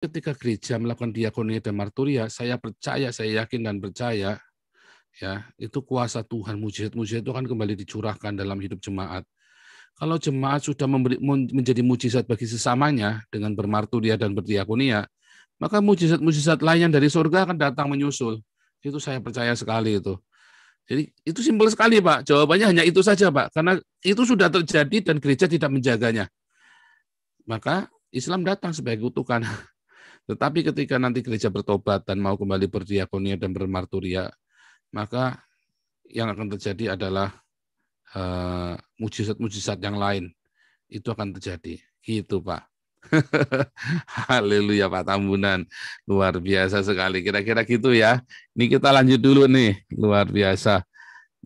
ketika gereja melakukan diakonia dan marturia, saya percaya, saya yakin dan percaya, ya itu kuasa Tuhan, mujizat-mujizat itu akan kembali dicurahkan dalam hidup jemaat. Kalau jemaat sudah menjadi mujizat bagi sesamanya dengan bermarturia dan berdiakonia, maka mujizat-mujizat lain yang dari surga akan datang menyusul. Itu saya percaya sekali itu. Jadi itu simpel sekali, Pak. Jawabannya hanya itu saja, Pak. Karena itu sudah terjadi dan gereja tidak menjaganya. Maka Islam datang sebagai kutukan. Tetapi ketika nanti gereja bertobat dan mau kembali berdiakonia dan bermarturia, maka yang akan terjadi adalah mujizat-mujizat yang lain. Itu akan terjadi. Gitu, Pak. Haleluya, Pak Tambunan. Luar biasa sekali. Kira-kira gitu ya. Ini kita lanjut dulu nih. Luar biasa.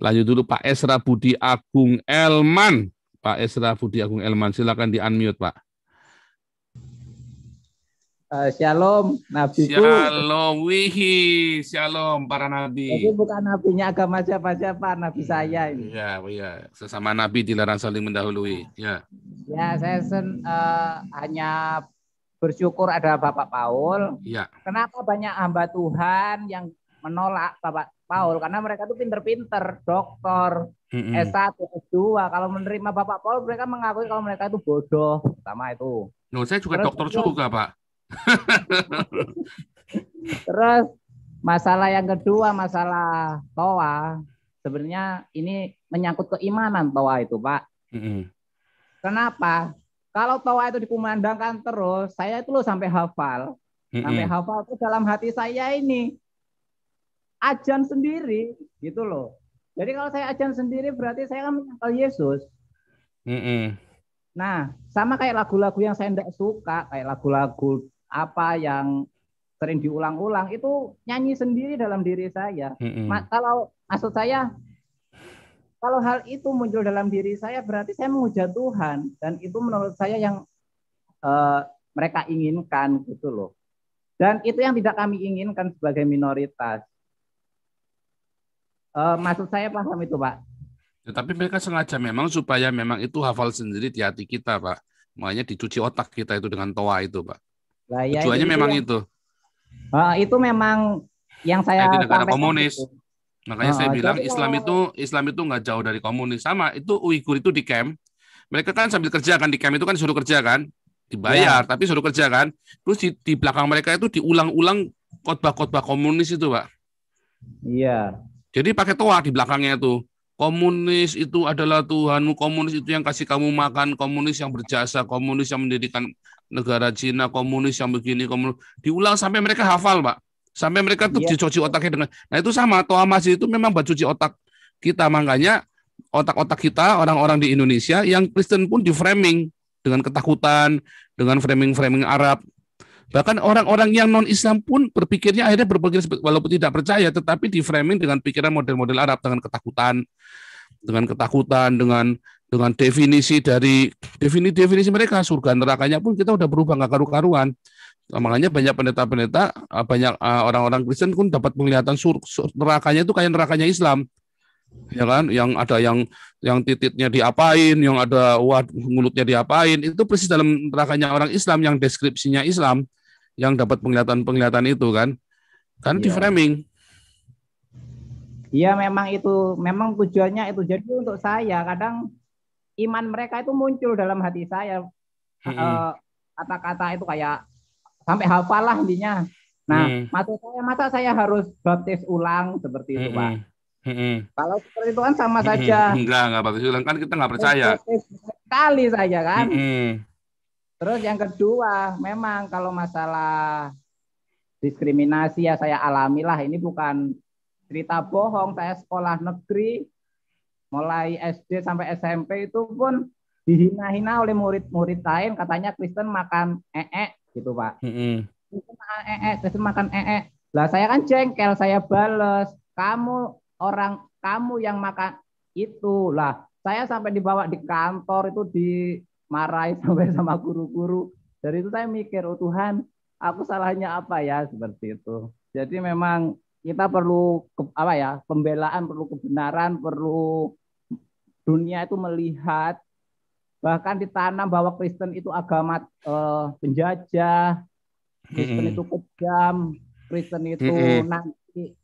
Lanjut dulu Pak Esra Budi Agung Elman. Pak Esra Budi Agung Elman, silakan di-unmute, Pak. Shalom, nabiku. Shalom, wihi, shalom para nabi. Jadi bukan nabinya agama siapa-siapa, nabi saya ini. Iya, sesama nabi dilarang saling mendahului. Ya. Ya, saya hanya bersyukur ada Bapak Paul. Ya. Kenapa banyak hamba Tuhan yang menolak Bapak Paul? Karena mereka itu pinter-pinter, doktor, S1, S2. Kalau menerima Bapak Paul, mereka mengakui kalau mereka itu bodoh. Pertama itu. Saya juga dokter juga, Pak. Terus masalah yang kedua, masalah toa. Sebenarnya ini menyangkut keimanan toa itu, Pak. Kenapa? Kalau toa itu dikumandangkan terus, saya itu loh sampai hafal. Sampai hafal itu dalam hati saya ini ajan sendiri, gitu loh. Jadi kalau saya ajan sendiri berarti saya kan menyangkal Yesus. Nah, sama kayak lagu-lagu yang saya tidak suka, kayak lagu-lagu apa yang sering diulang-ulang, itu nyanyi sendiri dalam diri saya. Kalau maksud saya, kalau hal itu muncul dalam diri saya, berarti saya menghujat Tuhan. Dan itu menurut saya yang mereka inginkan, gitu loh. Dan itu yang tidak kami inginkan sebagai minoritas. Maksud saya paham itu, Pak. Tetapi mereka sengaja memang supaya memang itu hafal sendiri di hati kita, Pak. Makanya dicuci otak kita itu dengan toa itu, Pak. Nah, ya, tujuannya memang yang, itu. Itu memang yang saya di negara komunis. Itu. Makanya saya bilang Islam itu nggak jauh dari komunis. Sama itu Uighur itu di camp. Mereka kan sambil kerja kan di camp itu kan suruh kerja kan, dibayar tapi suruh kerja kan. Terus di belakang mereka itu diulang-ulang khotbah-khotbah komunis itu, Pak. Iya. Jadi pakai toa di belakangnya itu. Komunis itu adalah Tuhanmu, komunis itu yang kasih kamu makan, komunis yang berjasa, komunis yang mendirikan negara Cina, komunis yang begini, komunis. Diulang sampai mereka hafal, Pak. Sampai mereka tuh dicuci otaknya dengan. Nah itu sama, toa masjid itu memang buat cuci otak kita. Makanya otak-otak kita, orang-orang di Indonesia, yang Kristen pun di framing dengan ketakutan, dengan framing-framing Arab. Bahkan orang-orang yang non-Islam pun akhirnya berpikir walaupun tidak percaya, tetapi di framing dengan pikiran model-model Arab, dengan ketakutan, dengan definisi mereka, surga nerakanya pun kita udah berubah nggak karu-karuan. Makanya banyak pendeta-pendeta, banyak orang-orang Kristen pun dapat penglihatan nerakanya itu kayak nerakanya Islam. Ya kan, yang ada yang titiknya diapain, yang ada mulutnya diapain, itu persis dalam nerakanya orang Islam yang deskripsinya Islam, yang dapat penglihatan itu kan di framing. Iya, memang tujuannya itu. Jadi untuk saya kadang iman mereka itu muncul dalam hati saya, kata-kata itu kayak sampai hafal lah intinya. Nah, maksud saya masa saya harus baptis ulang seperti itu, Pak? Kalau seperti itu kan sama saja. Enggak baptis ulang kan kita nggak percaya. Sekali saja kan. Terus yang kedua, memang kalau masalah diskriminasi ya saya alamilah. Ini bukan cerita bohong. Saya sekolah negeri, mulai SD sampai SMP itu pun dihina-hina oleh murid-murid lain. Katanya Kristen makan gitu, Pak. Kristen makan Lah saya kan jengkel, saya bales. Kamu yang makan itu. Lah saya sampai dibawa di kantor itu, dimarahi sampai sama guru-guru. Dari itu saya mikir, oh Tuhan, aku salahnya apa ya, seperti itu. Jadi memang kita perlu pembelaan, perlu kebenaran, perlu dunia itu melihat, bahkan ditanam bahwa Kristen itu agama penjajah, Kristen itu kejam, Kristen itu nanti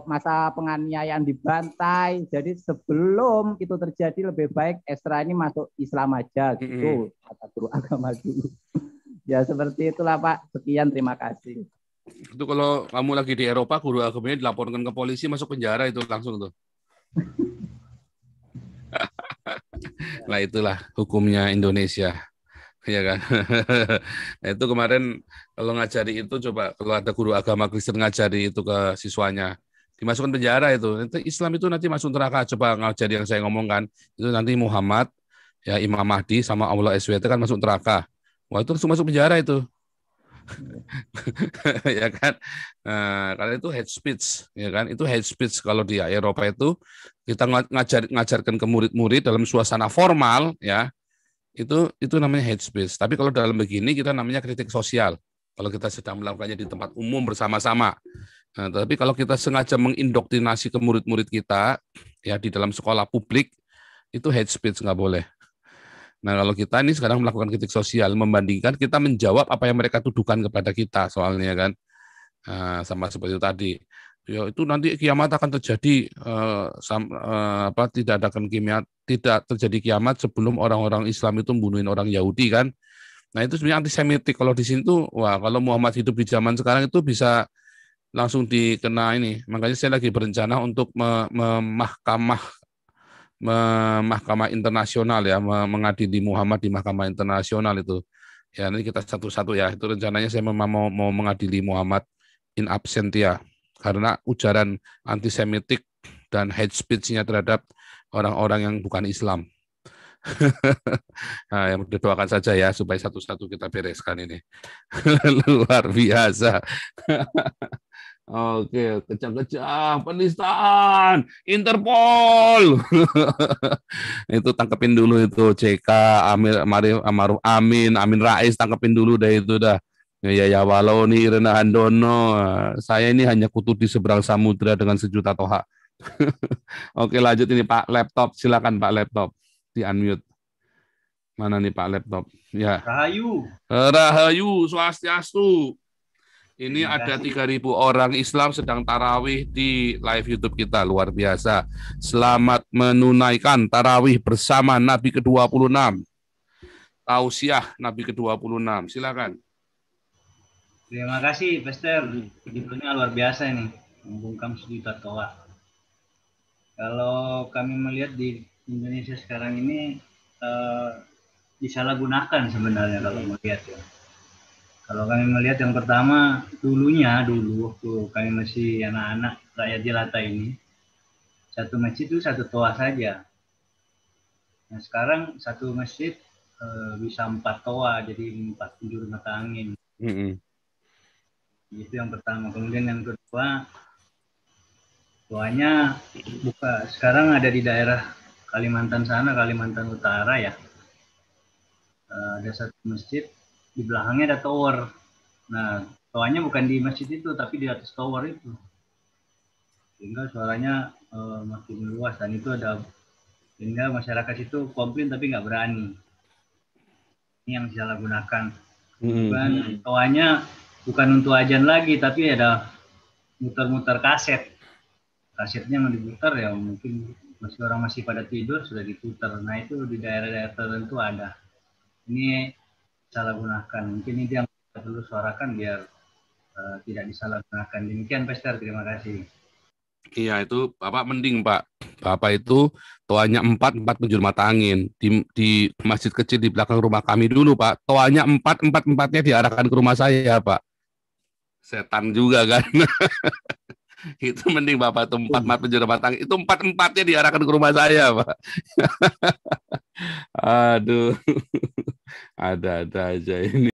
masa penganiayaan dibantai. Jadi sebelum itu terjadi lebih baik Esra ini masuk Islam aja gitu, kata guru agama dulu. Ya seperti itulah Pak. Sekian, terima kasih. Itu kalau kamu lagi di Eropa, guru agamanya dilaporkan ke polisi, masuk penjara itu langsung tuh. Nah itulah hukumnya Indonesia, ya kan. Nah itu kemarin kalau ngajari itu coba kalau ada guru agama Kristen ngajari itu ke siswanya, dimasukkan penjara itu. Nanti Islam itu nanti masuk neraka. Coba ngajari yang saya ngomongkan itu nanti Muhammad, ya Imam Mahdi sama Allah SWT kan masuk neraka. Wah itu langsung masuk penjara itu. Ya kan, nah, karena itu hate speech, ya kan, itu hate speech. Kalau di Eropa itu kita ngajarkan ke murid-murid dalam suasana formal, ya itu namanya hate speech. Tapi kalau dalam begini kita namanya kritik sosial. Kalau kita sedang melakukannya di tempat umum bersama-sama. Nah, tapi kalau kita sengaja mengindoktrinasi ke murid-murid kita, ya di dalam sekolah publik itu hate speech, nggak boleh. Nah, kalau kita ini sekarang melakukan kritik sosial, membandingkan kita menjawab apa yang mereka tuduhkan kepada kita, soalnya kan, sama seperti itu tadi. Ya, itu nanti kiamat akan terjadi, tidak akan tidak terjadi kiamat sebelum orang-orang Islam itu membunuhin orang Yahudi kan. Nah, itu sebenarnya antisemitik. Kalau di sini tuh, wah, kalau Muhammad hidup di zaman sekarang itu bisa langsung dikena ini. Makanya saya lagi berencana untuk Mahkamah Internasional ya, mengadili Muhammad di Mahkamah Internasional itu. Ya, nanti kita satu-satu ya. Itu rencananya saya mau mengadili Muhammad in absentia karena ujaran antisemitik dan hate speech-nya terhadap orang-orang yang bukan Islam. Nah, yang doakan saja ya supaya satu-satu kita bereskan ini. Luar biasa. Oke, kejam-kejam, penistaan, Interpol. Itu tangkepin dulu itu CK, Amaruf Amin, Amin Rais, tangkepin dulu deh itu dah. Ya Waloni, Irena Handono. Saya ini hanya kutu di seberang samudra dengan sejuta toha. Oke, lanjut ini Pak Laptop, silakan Pak Laptop, di unmute. Mana nih Pak Laptop? Ya. Rahayu. Rahayu, swastiastu. Ini ada 3.000 orang Islam sedang tarawih di live YouTube kita, luar biasa. Selamat menunaikan tarawih bersama Nabi ke-26. Tausiah Nabi ke-26. Silakan. Terima kasih, Pastor. Judulnya luar biasa ini, membungkam sejuta toa. Kalau kami melihat di Indonesia sekarang ini disalahgunakan sebenarnya kalau melihat ya. Kalau kami melihat yang pertama dulu waktu kami masih anak-anak rakyat jelata ini, satu masjid itu satu toa saja. Nah sekarang satu masjid bisa 4 toa, jadi 4 penjuru mata angin. Itu yang pertama. Kemudian yang kedua, toanya sekarang ada di daerah Kalimantan sana, Kalimantan Utara ya. Ada satu masjid, di belakangnya ada tower. Nah, toanya bukan di masjid itu, tapi di atas tower itu. Sehingga suaranya makin luas, dan itu sehingga masyarakat itu komplain tapi nggak berani. Ini yang disalahgunakan. Bukan toanya bukan untuk ajan lagi, tapi ada muter-muter kaset. Kasetnya yang diputar ya mungkin orang masih pada tidur sudah diputar. Nah itu di daerah-daerah tertentu ada. Ini salah gunakan. Mungkin ini yang kita perlu suarakan biar tidak disalahgunakan. Demikian Pastor, terima kasih. Iya itu Bapak mending Pak. Bapak itu toanya 4 penjuru mata angin di masjid kecil di belakang rumah kami dulu Pak. Toanya 4-4-4-nya diarahkan ke rumah saya Pak. Setan juga kan. Itu mending Bapak itu 4 penjuru mata angin. Itu 4-4-nya diarahkan ke rumah saya Pak. Aduh. Ada-ada aja ini.